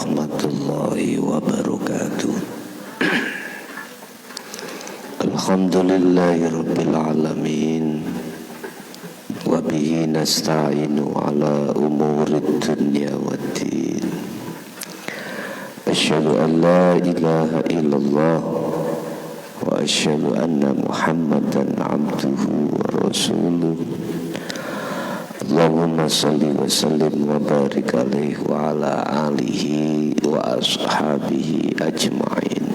warahmatullahi wabarakatuh. Alhamdulillahi rabbil alamin, wa bihi nasta'inu ala umurid dunya waddin. Asyhadu an la ilaha illallah wa asyhadu anna Muhammadan abduhu wa rasuluh. Allahumma salli wa sallim wa barik alaihi wa ala alihi wa ashabihi ajma'in.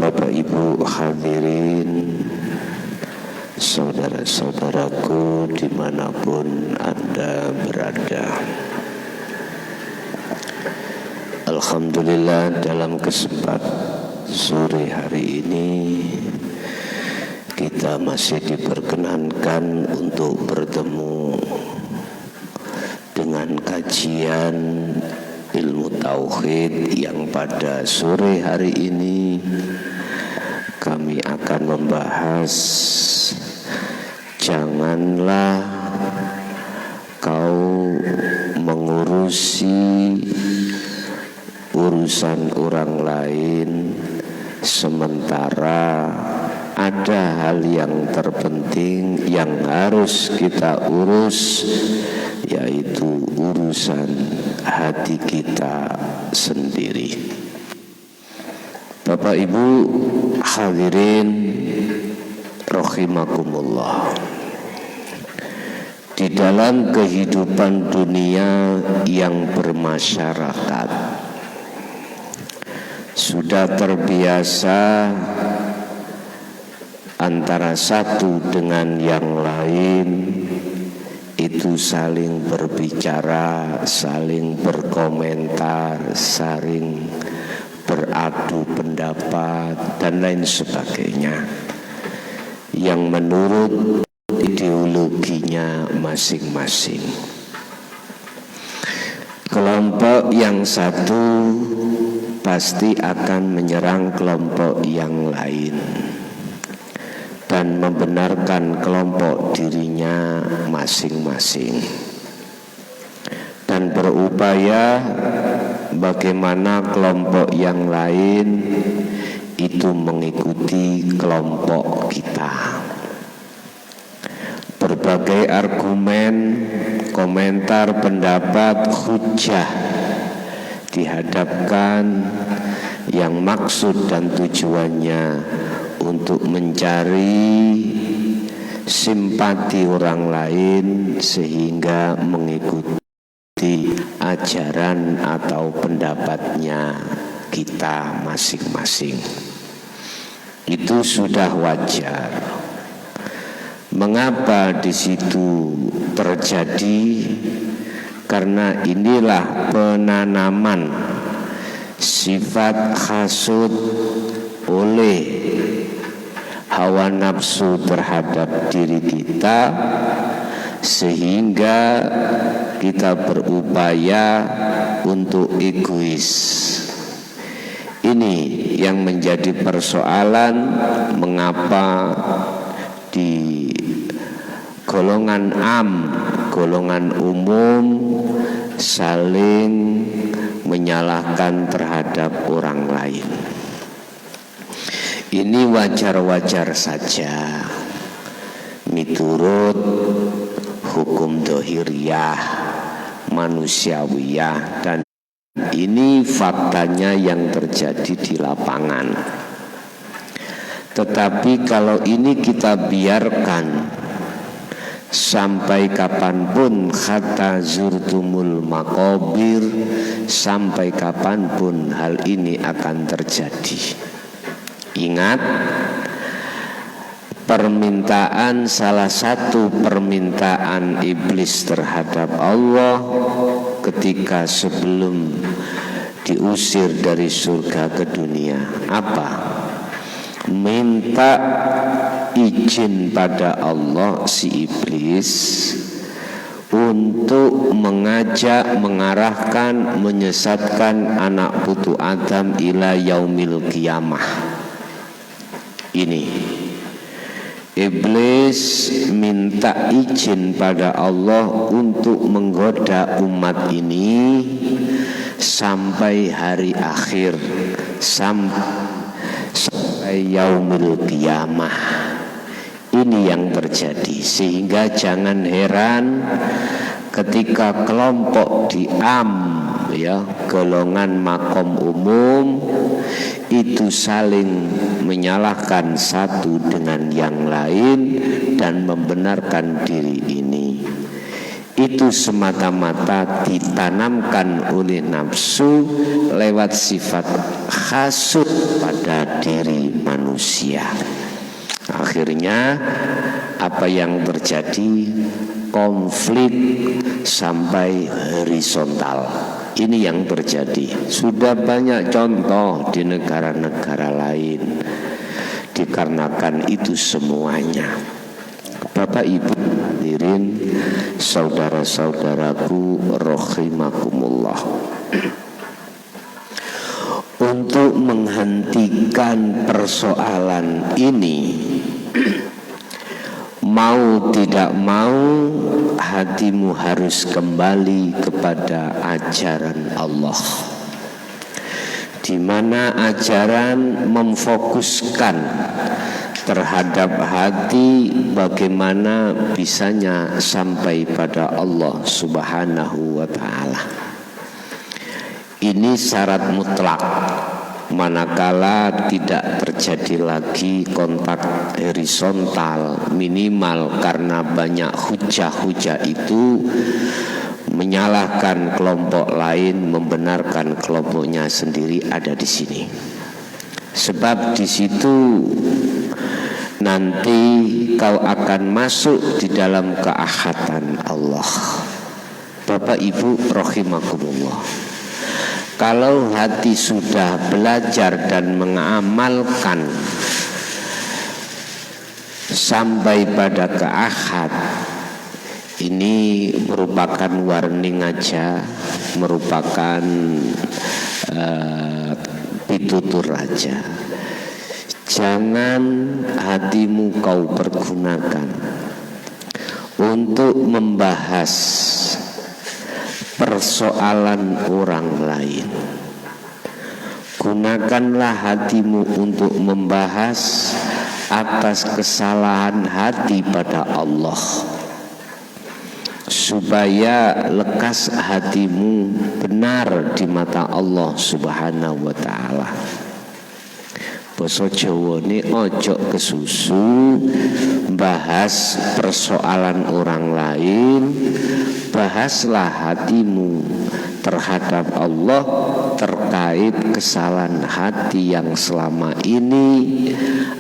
Bapak Ibu hadirin, saudara-saudaraku dimanapun Anda berada, alhamdulillah dalam kesempatan sore hari ini kita masih diperkenankan untuk bertemu dengan kajian ilmu tauhid yang pada sore hari ini kami akan membahas janganlah kau mengurusi urusan orang lain sementara ada hal yang terpenting yang harus kita urus, yaitu urusan hati kita sendiri. Bapak Ibu hadirin rahimakumullah, di dalam kehidupan dunia yang bermasyarakat sudah terbiasa antara satu dengan yang lain itu saling berbicara, saling berkomentar, saling beradu pendapat dan lain sebagainya yang menurut ideologinya masing-masing. Kelompok yang satu pasti akan menyerang kelompok yang lain dan membenarkan kelompok dirinya masing-masing dan berupaya bagaimana kelompok yang lain itu mengikuti kelompok kita. Berbagai argumen, komentar, pendapat, hujah dihadapkan yang maksud dan tujuannya untuk mencari simpati orang lain sehingga mengikuti ajaran atau pendapatnya kita masing-masing. Itu sudah wajar. Mengapa di situ terjadi? Karena inilah penanaman sifat hasud oleh hawa nafsu terhadap diri kita, sehingga kita berupaya untuk egois. Ini yang menjadi persoalan mengapa di golongan golongan umum saling menyalahkan terhadap orang lain. Ini wajar-wajar saja miturut hukum dohiriyah, manusiawiyah, dan ini faktanya yang terjadi di lapangan. Tetapi kalau ini kita biarkan sampai kapanpun, kata zurtumul makobir, sampai kapanpun hal ini akan terjadi. Ingat, permintaan, salah satu permintaan iblis terhadap Allah ketika sebelum diusir dari surga ke dunia apa? Minta izin pada Allah si iblis untuk mengajak, mengarahkan, menyesatkan anak putu Adam ila yaumil qiyamah. Ini Iblis minta izin pada Allah untuk menggoda umat ini sampai hari akhir, sampai yaumil qiyamah. Ini yang terjadi, sehingga jangan heran ketika kelompok golongan makom umum itu saling menyalahkan satu dengan yang lain dan membenarkan diri ini. Itu semata-mata ditanamkan oleh nafsu lewat sifat hasud pada diri manusia. Akhirnya apa yang terjadi? Konflik sampai horizontal. Ini yang terjadi. Sudah banyak contoh di negara-negara lain. Dikarenakan itu semuanya, Bapak Ibu hadirin, saudara-saudaraku rahimakumullah, untuk menghentikan persoalan ini, mau tidak mau hatimu harus kembali kepada ajaran Allah, di mana ajaran memfokuskan terhadap hati bagaimana bisanya sampai pada Allah Subhanahu wa ta'ala. Ini syarat mutlak. Manakala tidak terjadi lagi kontak horizontal, minimal karena banyak hujah-hujah itu menyalahkan kelompok lain, membenarkan kelompoknya sendiri ada di sini. Sebab di situ nanti kau akan masuk di dalam keahatan Allah. Bapak Ibu rahimakumullah, kalau hati sudah belajar dan mengamalkan sampai pada keahad, ini merupakan warning aja, merupakan pitutur aja. Jangan hatimu kau pergunakan untuk membahas persoalan orang lain. Gunakanlah hatimu untuk membahas atas kesalahan hati pada Allah, supaya lekas hatimu benar di mata Allah Subhanahu wa ta'ala. Basa Jawa ini ojo kesusu bahas persoalan orang lain, bahaslah hatimu terhadap Allah terkait kesalahan hati yang selama ini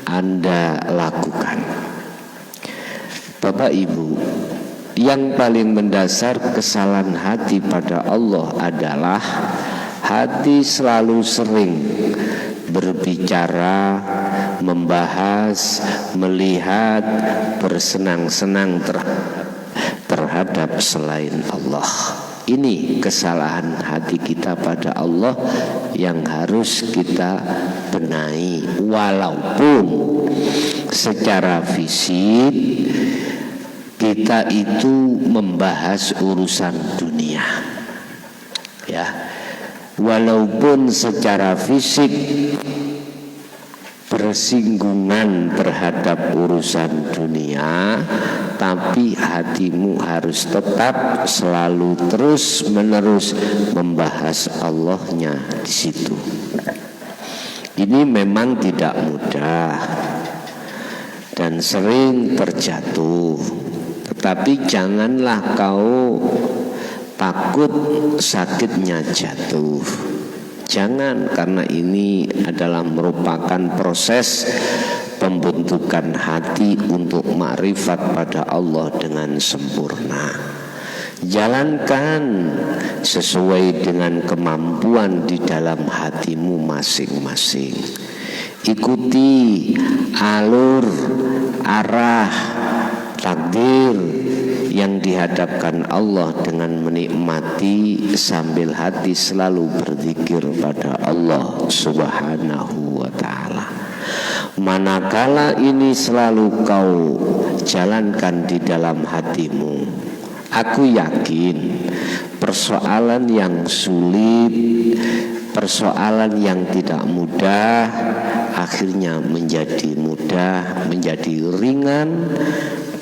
Anda lakukan. Bapak Ibu, yang paling mendasar kesalahan hati pada Allah adalah hati selalu sering berbicara, membahas, melihat, bersenang-senang terhadap selain Allah. Ini kesalahan hati kita pada Allah yang harus kita benahi. Walaupun secara fisik kita itu membahas urusan dunia, ya. Walaupun secara fisik bersinggungan terhadap urusan dunia, tapi hatimu harus tetap selalu terus menerus membahas Allahnya di situ. Ini memang tidak mudah dan sering terjatuh, tetapi janganlah kau takut sakitnya jatuh. Jangan, karena ini adalah merupakan proses pembentukan hati untuk makrifat pada Allah dengan sempurna. Jalankan sesuai dengan kemampuan di dalam hatimu masing-masing. Ikuti alur, arah, takdir yang dihadapkan Allah dengan menikmati sambil hati selalu berzikir pada Allah Subhanahu wa ta'ala. Manakala ini selalu kau jalankan di dalam hatimu, aku yakin persoalan yang sulit, persoalan yang tidak mudah, akhirnya menjadi mudah, menjadi ringan,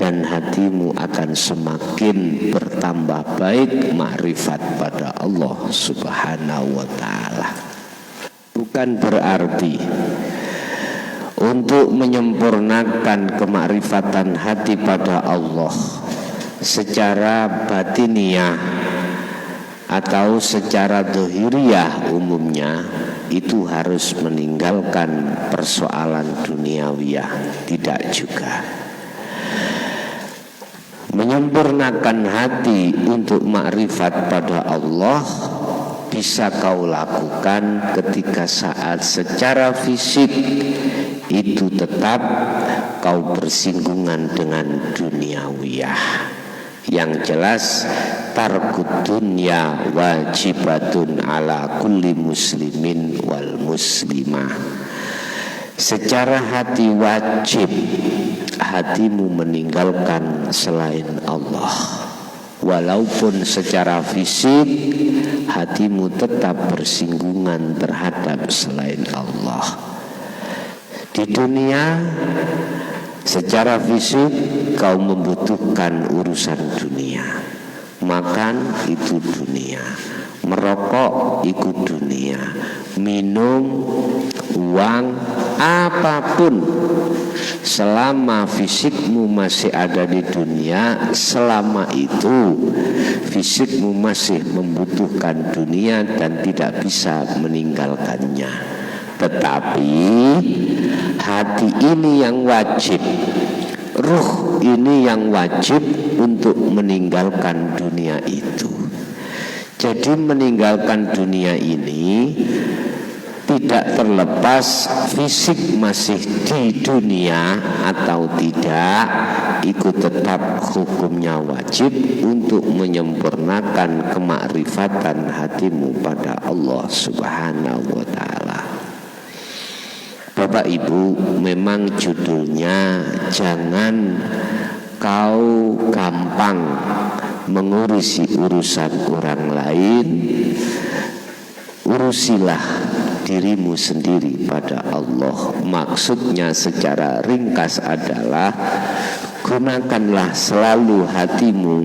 dan hatimu akan semakin bertambah baik makrifat pada Allah Subhanahu wa ta'ala. Bukan berarti untuk menyempurnakan kemakrifatan hati pada Allah secara batiniah atau secara dohiriyah umumnya itu harus meninggalkan persoalan duniawiyah, tidak juga. Menyempurnakan hati untuk makrifat pada Allah bisa kau lakukan ketika saat secara fisik itu tetap kau bersinggungan dengan duniawiyah. Yang jelas tarkud dunya wajibatun ala kulli muslimin wal muslimah. Secara hati wajib hatimu meninggalkan selain Allah. Walaupun secara fisik hatimu tetap bersinggungan terhadap selain Allah. Di dunia secara fisik kau membutuhkan urusan dunia. Makan itu dunia, merokok itu dunia, minum, uang, apapun. Selama fisikmu masih ada di dunia, selama itu fisikmu masih membutuhkan dunia dan tidak bisa meninggalkannya. Tetapi hati ini yang wajib, ruh ini yang wajib untuk meninggalkan dunia itu. Jadi meninggalkan dunia ini tidak terlepas fisik masih di dunia atau tidak, itu tetap hukumnya wajib untuk menyempurnakan kemakrifatan hatimu pada Allah Subhanahu wa ta'ala. Bapak Ibu, memang judulnya jangan kau gampang mengurusi urusan orang lain, urusilah dirimu sendiri pada Allah. Maksudnya secara ringkas adalah gunakanlah selalu hatimu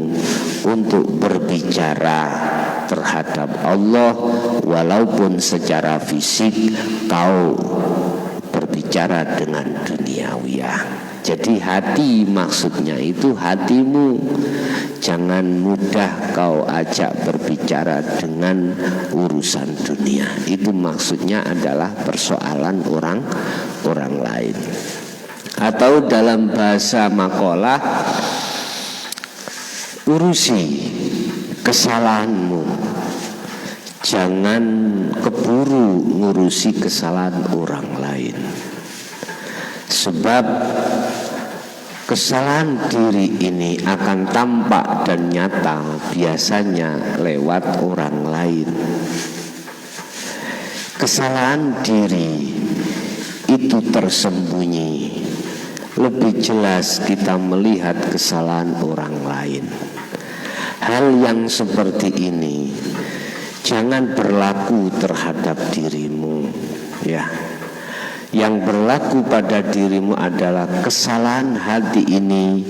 untuk berbicara terhadap Allah, walaupun secara fisik kau berbicara dengan duniawiyah. Jadi hati maksudnya itu hatimu. Jangan mudah kau ajak berbicara dengan urusan dunia. Itu maksudnya adalah persoalan orang lain. Atau dalam bahasa makalah, urusi kesalahanmu. Jangan keburu ngurusi kesalahan orang lain. Sebab kesalahan diri ini akan tampak dan nyata biasanya lewat orang lain. Kesalahan diri itu tersembunyi. Lebih jelas kita melihat kesalahan orang lain. Hal yang seperti ini jangan berlaku terhadap dirimu, ya. Yang berlaku pada dirimu adalah kesalahan hati ini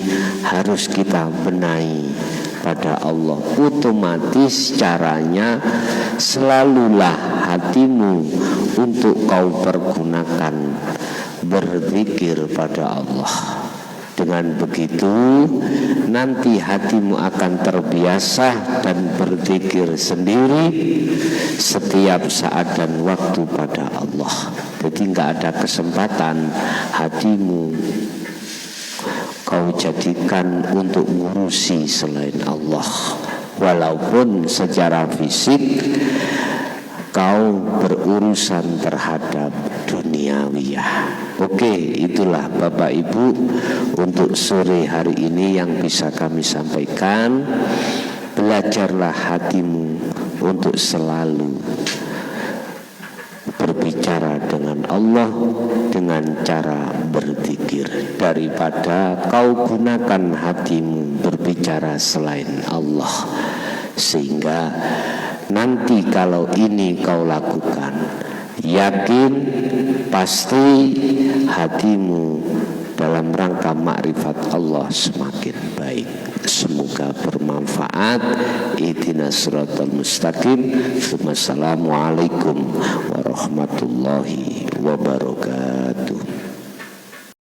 harus kita benahi pada Allah. Otomatis caranya selalulah hatimu untuk kau pergunakan berzikir pada Allah. Dengan begitu nanti hatimu akan terbiasa dan berzikir sendiri setiap saat dan waktu pada Allah. Jadi nggak ada kesempatan hatimu kau jadikan untuk ngurusi selain Allah. Walaupun secara fisik kau berurusan terhadap duniawiyah. Oke, itulah Bapak Ibu untuk sore hari ini yang bisa kami sampaikan. Belajarlah hatimu untuk selalu berbicara dengan Allah. Allah dengan cara berzikir daripada kau gunakan hatimu berbicara selain Allah. Sehingga nanti kalau ini kau lakukan, yakin pasti hatimu dalam rangka makrifat Allah semakin baik. Semoga bermanfaat. Ihdinas siratal mustaqim. Wassalamualaikum warahmatullahi wabarakatuh.